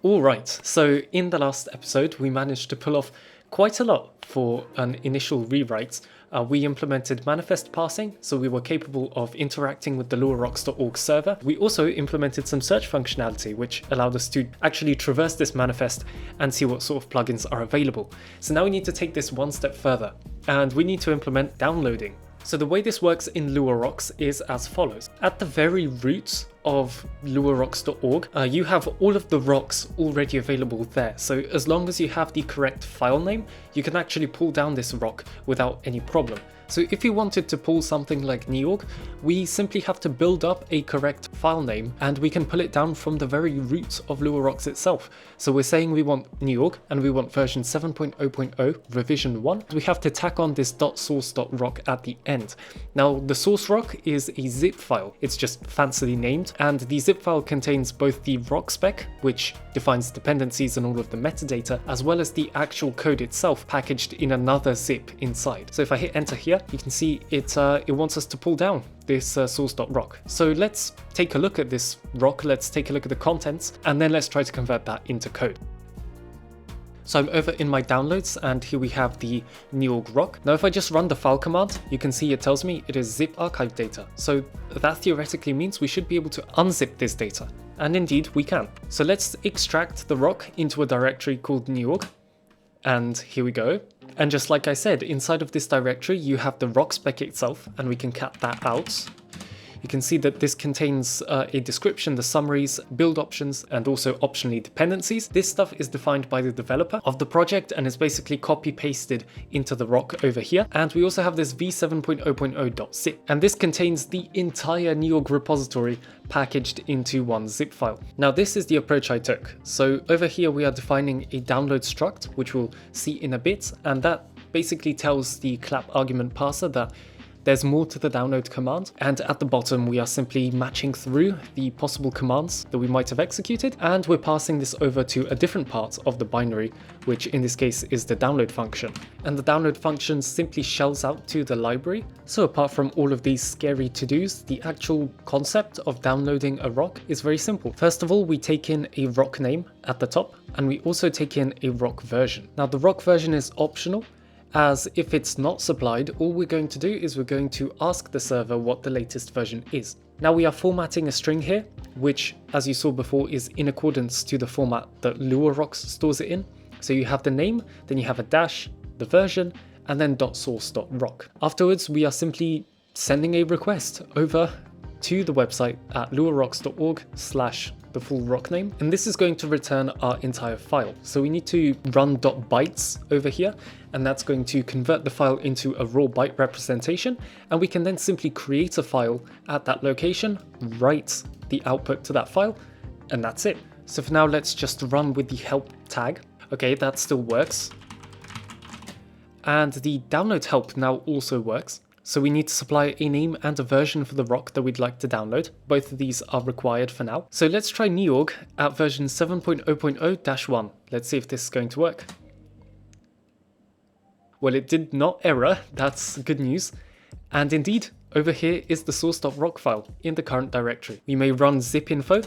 Alright, so in the last episode we managed to pull off quite a lot for an initial rewrite. We implemented manifest parsing, so we were capable of interacting with the LuaRocks.org server. We also implemented some search functionality, which allowed us to actually traverse this manifest and see what sort of plugins are available. So now we need to take this one step further, and we need to implement downloading. So the way this works in LuaRocks is as follows. At the very root of LuaRocks.org, you have all of the rocks already available there. So as long as you have the correct file name, you can actually pull down this rock without any problem. So if you wanted to pull something like Neorg, we simply have to build up a correct file name and we can pull it down from the very root of LuaRocks itself. So we're saying we want Neorg and we want version 7.0.0 revision 1. We have to tack on this .source.rock at the end. Now the source rock is a zip file. It's just fancily named, and the zip file contains both the rock spec, which defines dependencies and all of the metadata, as well as the actual code itself packaged in another zip inside. So if I hit enter here, you can see it wants us to pull down this source.rock. So let's take a look at this rock, let's take a look at the contents, and then let's try to convert that into code. So I'm over in my downloads and here we have the Neorg rock. Now if I just run the file command, you can see it tells me it is zip archive data. So that theoretically means we should be able to unzip this data. And indeed we can. So let's extract the rock into a directory called Neorg. And here we go. And just like I said, inside of this directory, you have the rock spec itself, and we can cat that out. You can see that this contains a description, the summaries, build options, and also optionally dependencies. This stuff is defined by the developer of the project and is basically copy pasted into the rock over here. And we also have this v7.0.0.zip, and this contains the entire Neorg repository packaged into one zip file. Now this is the approach I took. So over here we are defining a download struct, which we'll see in a bit, and that basically tells the clap argument parser that there's more to the download command, and at the bottom we are simply matching through the possible commands that we might have executed, and we're passing this over to a different part of the binary, which in this case is the download function. And the download function simply shells out to the library. So apart from all of these scary to-dos, the actual concept of downloading a rock is very simple. First of all, we take in a rock name at the top, and we also take in a rock version. Now the rock version is optional, as if it's not supplied, all we're going to do is we're going to ask the server what the latest version is. Now we are formatting a string here, which as you saw before is in accordance to the format that LuaRocks stores it in. So you have the name, then you have a dash, the version, and then .source.rock. Afterwards, we are simply sending a request over to the website at luarocks.org/the full rock name, and this is going to return our entire file. So we need to run .bytes over here, and that's going to convert the file into a raw byte representation, and we can then simply create a file at that location, write the output to that file, and that's it. So for now, let's just run with the help tag. Okay, that still works. And the download help now also works. So we need to supply a name and a version for the rock that we'd like to download. Both of these are required for now. So let's try Neorg at version 7.0.0-1. Let's see if this is going to work. Well, it did not error, that's good news. And indeed, over here is the source.rock file in the current directory. We may run zip info,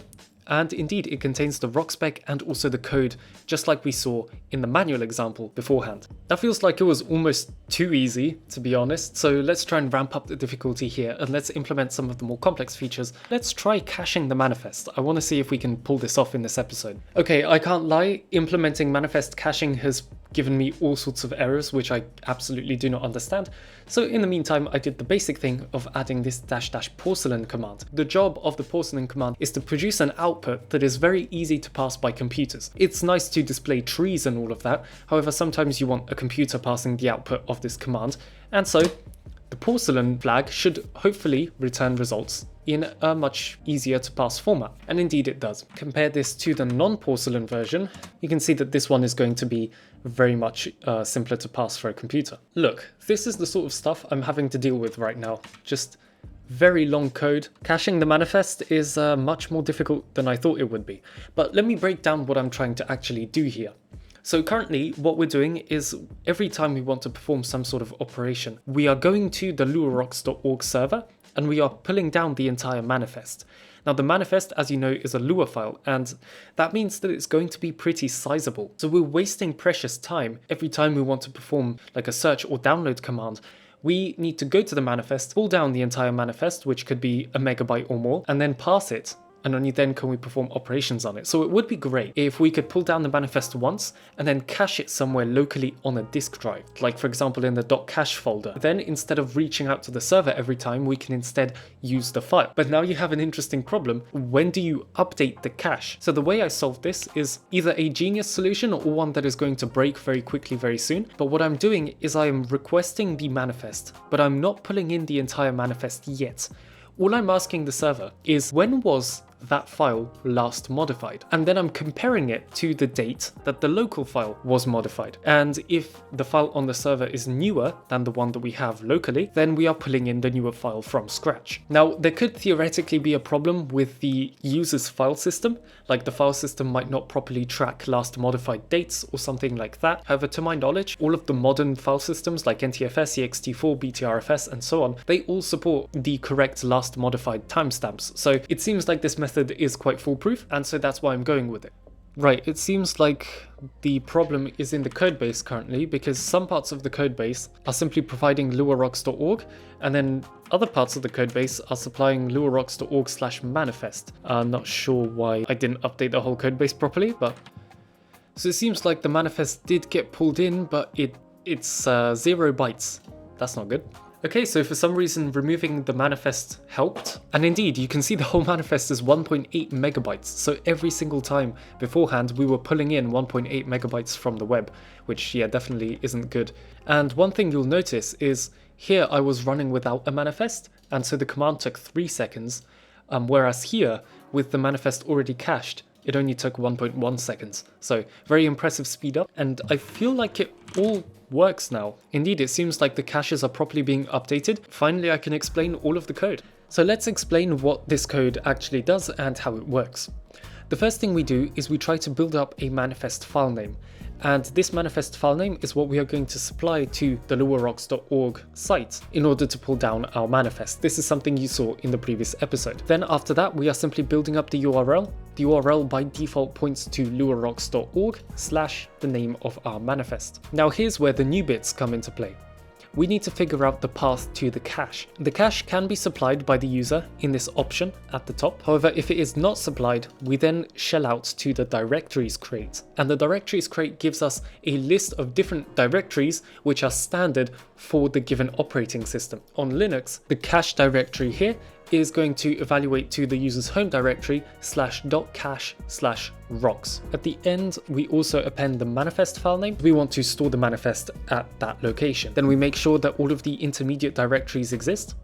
and indeed it contains the rock spec and also the code, just like we saw in the manual example beforehand. That feels like it was almost too easy, to be honest, so let's try and ramp up the difficulty here and let's implement some of the more complex features. Let's try caching the manifest. I want to see if we can pull this off in this episode. Okay, I can't lie, implementing manifest caching has given me all sorts of errors which I absolutely do not understand. So in the meantime, I did the basic thing of adding this --porcelain command. The job of the porcelain command is to produce an output that is very easy to pass by computers. It's nice to display trees and all of that, however sometimes you want a computer passing the output of this command, and so the porcelain flag should hopefully return results in a much easier to pass format, and indeed it does. Compare this to the non-porcelain version, you can see that this one is going to be very much simpler to pass for a computer. Look, this is the sort of stuff I'm having to deal with right now. Just very long code. Caching the manifest is much more difficult than I thought it would be. But let me break down what I'm trying to actually do here. So currently what we're doing is every time we want to perform some sort of operation, we are going to the luarocks.org server and we are pulling down the entire manifest. Now the manifest, as you know, is a Lua file, and that means that it's going to be pretty sizable. So we're wasting precious time every time we want to perform like a search or download command. We need to go to the manifest, pull down the entire manifest, which could be a megabyte or more, and then parse it. And only then can we perform operations on it. So it would be great if we could pull down the manifest once and then cache it somewhere locally on a disk drive, like for example in the .cache folder. Then instead of reaching out to the server every time, we can instead use the file. But now you have an interesting problem. When do you update the cache? So the way I solve this is either a genius solution or one that is going to break very quickly very soon. But what I'm doing is I am requesting the manifest, but I'm not pulling in the entire manifest yet. All I'm asking the server is, when was that file last modified? And then I'm comparing it to the date that the local file was modified. And if the file on the server is newer than the one that we have locally, then we are pulling in the newer file from scratch. Now, there could theoretically be a problem with the user's file system, like the file system might not properly track last modified dates or something like that. However, to my knowledge, all of the modern file systems like NTFS, ext4, BTRFS, and so on, they all support the correct last modified timestamps. So it seems like this method is quite foolproof, and so that's why I'm going with it. Right, it seems like the problem is in the codebase currently, because some parts of the codebase are simply providing luarocks.org, and then other parts of the codebase are supplying luarocks.org/manifest. I'm not sure why I didn't update the whole codebase properly, but so it seems like the manifest did get pulled in, but it's 0 bytes. That's not good. Okay, so for some reason removing the manifest helped, and indeed you can see the whole manifest is 1.8 megabytes, so every single time beforehand we were pulling in 1.8 megabytes from the web, which yeah, definitely isn't good. And one thing you'll notice is here I was running without a manifest, and so the command took 3 seconds, whereas here with the manifest already cached, it only took 1.1 seconds. So very impressive speed up, and I feel like it all works now. Indeed, it seems like the caches are properly being updated. Finally, I can explain all of the code. So let's explain what this code actually does and how it works. The first thing we do is we try to build up a manifest file name. And this manifest file name is what we are going to supply to the luarocks.org site in order to pull down our manifest. This is something you saw in the previous episode. Then after that, we are simply building up the URL. The URL by default points to luarocks.org / the name of our manifest. Now here's where the new bits come into play. We need to figure out the path to the cache. The cache can be supplied by the user in this option at the top. However, if it is not supplied, we then shell out to the directories crate. And the directories crate gives us a list of different directories which are standard for the given operating system. On Linux, the cache directory here is going to evaluate to the user's home directory /.cache/rocks. At the end, we also append the manifest file name. We want to store the manifest at that location. Then we make sure that all of the intermediate directories exist,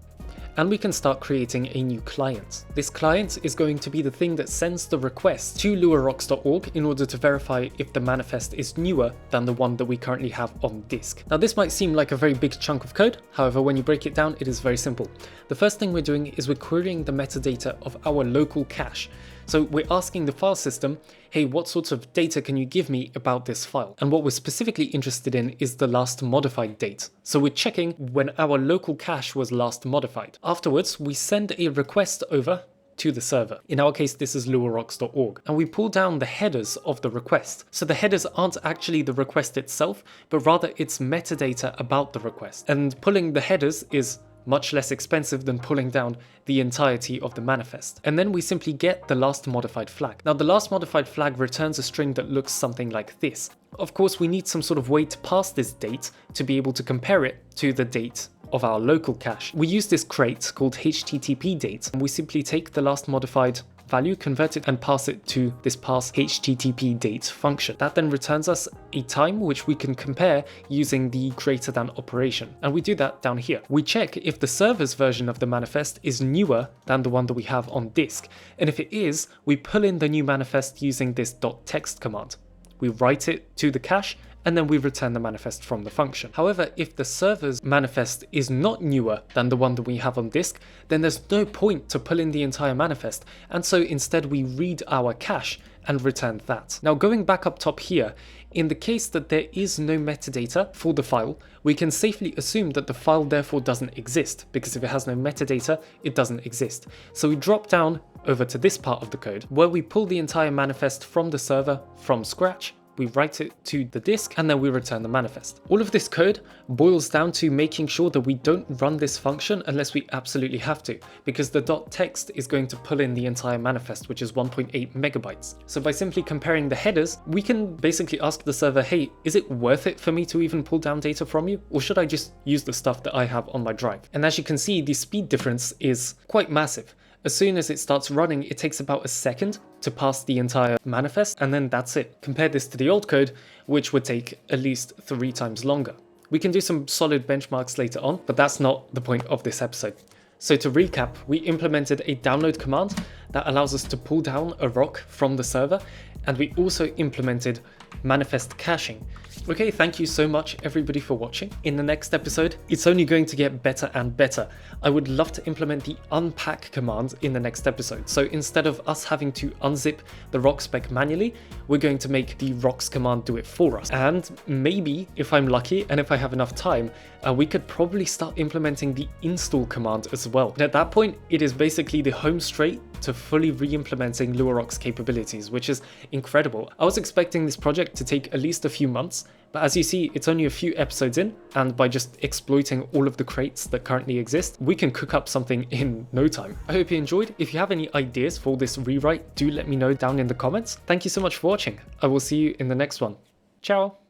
and we can start creating a new client. This client is going to be the thing that sends the request to luarocks.org in order to verify if the manifest is newer than the one that we currently have on disk. Now this might seem like a very big chunk of code, however when you break it down it is very simple. The first thing we're doing is we're querying the metadata of our local cache. So we're asking the file system, hey, what sorts of data can you give me about this file? And what we're specifically interested in is the last modified date. So we're checking when our local cache was last modified. Afterwards, we send a request over to the server. In our case, this is luarocks.org, and we pull down the headers of the request. So the headers aren't actually the request itself, but rather it's metadata about the request. And pulling the headers is much less expensive than pulling down the entirety of the manifest. And then we simply get the last modified flag. Now the last modified flag returns a string that looks something like this. Of course, we need some sort of way to pass this date to be able to compare it to the date of our local cache. We use this crate called HTTP date, and we simply take the last modified value, convert it and pass it to this pass HTTP date function. That then returns us a time which we can compare using the greater than operation. And we do that down here. We check if the server's version of the manifest is newer than the one that we have on disk. And if it is, we pull in the new manifest using this .text command. We write it to the cache and then we return the manifest from the function. However, if the server's manifest is not newer than the one that we have on disk, then there's no point to pull in the entire manifest, and so instead we read our cache and return that. Now going back up top here, in the case that there is no metadata for the file, we can safely assume that the file therefore doesn't exist, because if it has no metadata, it doesn't exist. So we drop down over to this part of the code where we pull the entire manifest from the server from scratch, we write it to the disk, and then we return the manifest. All of this code boils down to making sure that we don't run this function unless we absolutely have to, because the .text is going to pull in the entire manifest, which is 1.8 megabytes. So by simply comparing the headers, we can basically ask the server, hey, is it worth it for me to even pull down data from you? Or should I just use the stuff that I have on my drive? And as you can see, the speed difference is quite massive. As soon as it starts running, it takes about a second to pass the entire manifest, and then that's it. Compare this to the old code, which would take at least 3 times longer. We can do some solid benchmarks later on, but that's not the point of this episode. So to recap, we implemented a download command that allows us to pull down a rock from the server, and we also implemented manifest caching. Okay, thank you so much everybody for watching. In the next episode, it's only going to get better and better. I would love to implement the unpack command in the next episode. So instead of us having to unzip the rock spec manually, we're going to make the rocks command do it for us. And maybe, if I'm lucky and if I have enough time, we could probably start implementing the install command as well. And at that point, it is basically the home straight to fully re-implementing LuaRock's capabilities, which is incredible. I was expecting this project to take at least a few months, but as you see, it's only a few episodes in, and by just exploiting all of the crates that currently exist, we can cook up something in no time. I hope you enjoyed. If you have any ideas for this rewrite, do let me know down in the comments. Thank you so much for watching. I will see you in the next one. Ciao!